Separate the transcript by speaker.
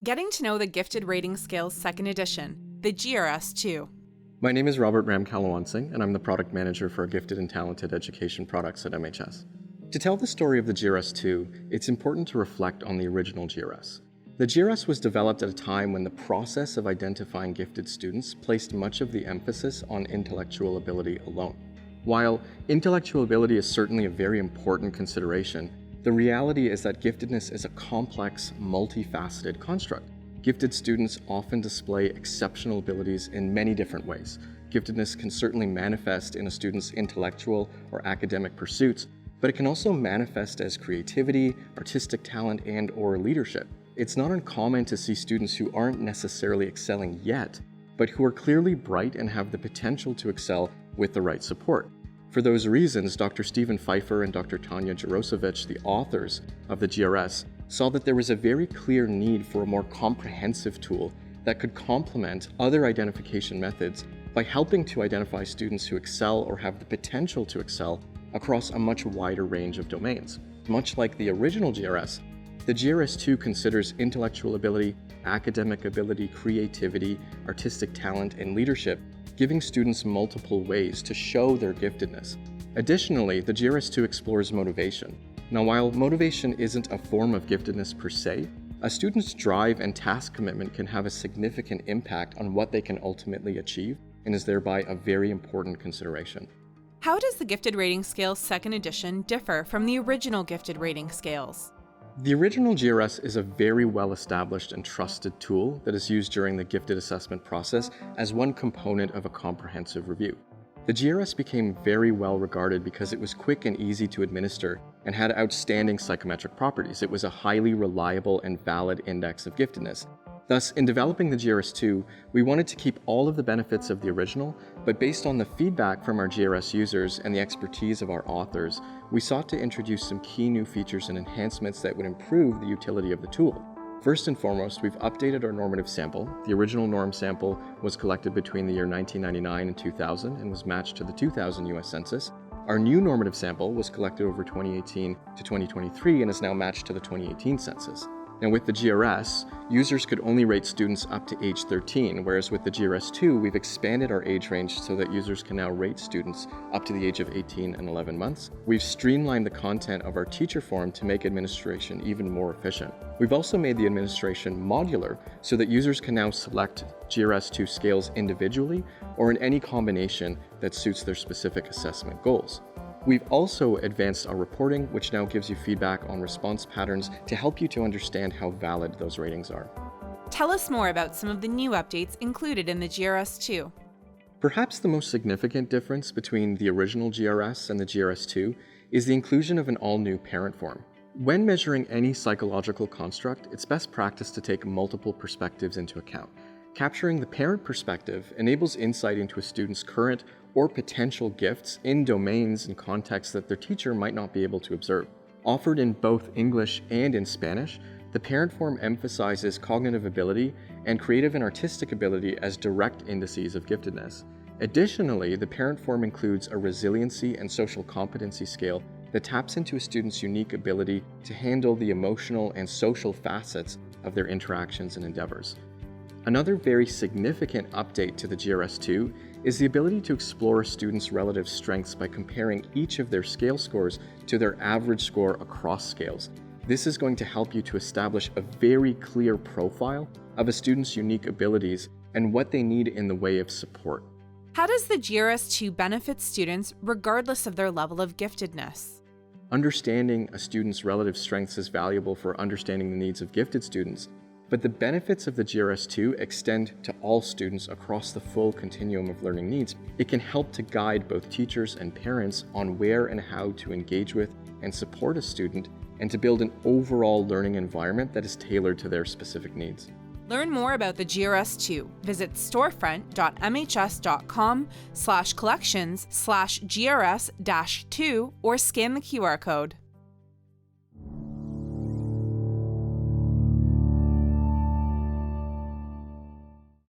Speaker 1: Getting to know the Gifted Rating Scales Second Edition, the GRS2.
Speaker 2: My name is Robert Ram-Kalawansing, and I'm the Product Manager for Gifted and Talented Education Products at MHS. To tell the story of the GRS2, it's important to reflect on the original GRS. The GRS was developed at a time when the process of identifying gifted students placed much of the emphasis on intellectual ability alone. While intellectual ability is certainly a very important consideration, the reality is that giftedness is a complex, multifaceted construct. Gifted students often display exceptional abilities in many different ways. Giftedness can certainly manifest in a student's intellectual or academic pursuits, but it can also manifest as creativity, artistic talent, and/or leadership. It's not uncommon to see students who aren't necessarily excelling yet, but who are clearly bright and have the potential to excel with the right support. For those reasons, Dr. Steven Pfeiffer and Dr. Tania Jarosewich, the authors of the GRS, saw that there was a very clear need for a more comprehensive tool that could complement other identification methods by helping to identify students who excel or have the potential to excel across a much wider range of domains. Much like the original GRS, the GRS2 considers intellectual ability, academic ability, creativity, artistic talent, and leadership, giving students multiple ways to show their giftedness. Additionally, the GRS2 explores motivation. Now, while motivation isn't a form of giftedness per se, a student's drive and task commitment can have a significant impact on what they can ultimately achieve and is thereby a very important consideration.
Speaker 1: How does the Gifted Rating Scales Second Edition differ from the original Gifted Rating Scales?
Speaker 2: The original GRS is a very well-established and trusted tool that is used during the gifted assessment process as one component of a comprehensive review. The GRS became very well regarded because it was quick and easy to administer and had outstanding psychometric properties. It was a highly reliable and valid index of giftedness. Thus, in developing the GRS2, we wanted to keep all of the benefits of the original, but based on the feedback from our GRS users and the expertise of our authors, we sought to introduce some key new features and enhancements that would improve the utility of the tool. First and foremost, we've updated our normative sample. The original norm sample was collected between the year 1999 and 2000 and was matched to the 2000 US Census. Our new normative sample was collected over 2018 to 2023 and is now matched to the 2018 census. Now, with the GRS, users could only rate students up to age 13, whereas with the GRS2, we've expanded our age range so that users can now rate students up to the age of 18 and 11 months. We've streamlined the content of our teacher forum to make administration even more efficient. We've also made the administration modular so that users can now select GRS2 scales individually or in any combination that suits their specific assessment goals. We've also advanced our reporting, which now gives you feedback on response patterns to help you to understand how valid those ratings are.
Speaker 1: Tell us more about some of the new updates included in the GRS2.
Speaker 2: Perhaps the most significant difference between the original GRS and the GRS2 is the inclusion of an all-new parent form. When measuring any psychological construct, it's best practice to take multiple perspectives into account. Capturing the parent perspective enables insight into a student's current or potential gifts in domains and contexts that their teacher might not be able to observe. Offered in both English and in Spanish, the parent form emphasizes cognitive ability and creative and artistic ability as direct indices of giftedness. Additionally, the parent form includes a resiliency and social competency scale that taps into a student's unique ability to handle the emotional and social facets of their interactions and endeavors. Another very significant update to the GRS2 is the ability to explore a student's relative strengths by comparing each of their scale scores to their average score across scales. This is going to help you to establish a very clear profile of a student's unique abilities and what they need in the way of support.
Speaker 1: How does the GRS2 benefit students regardless of their level of giftedness?
Speaker 2: Understanding a student's relative strengths is valuable for understanding the needs of gifted students, but the benefits of the GRS2 extend to all students across the full continuum of learning needs. It can help to guide both teachers and parents on where and how to engage with and support a student, and to build an overall learning environment that is tailored to their specific needs.
Speaker 1: Learn more about the GRS2. Visit storefront.mhs.com/collections/GRS-2 or scan the QR code.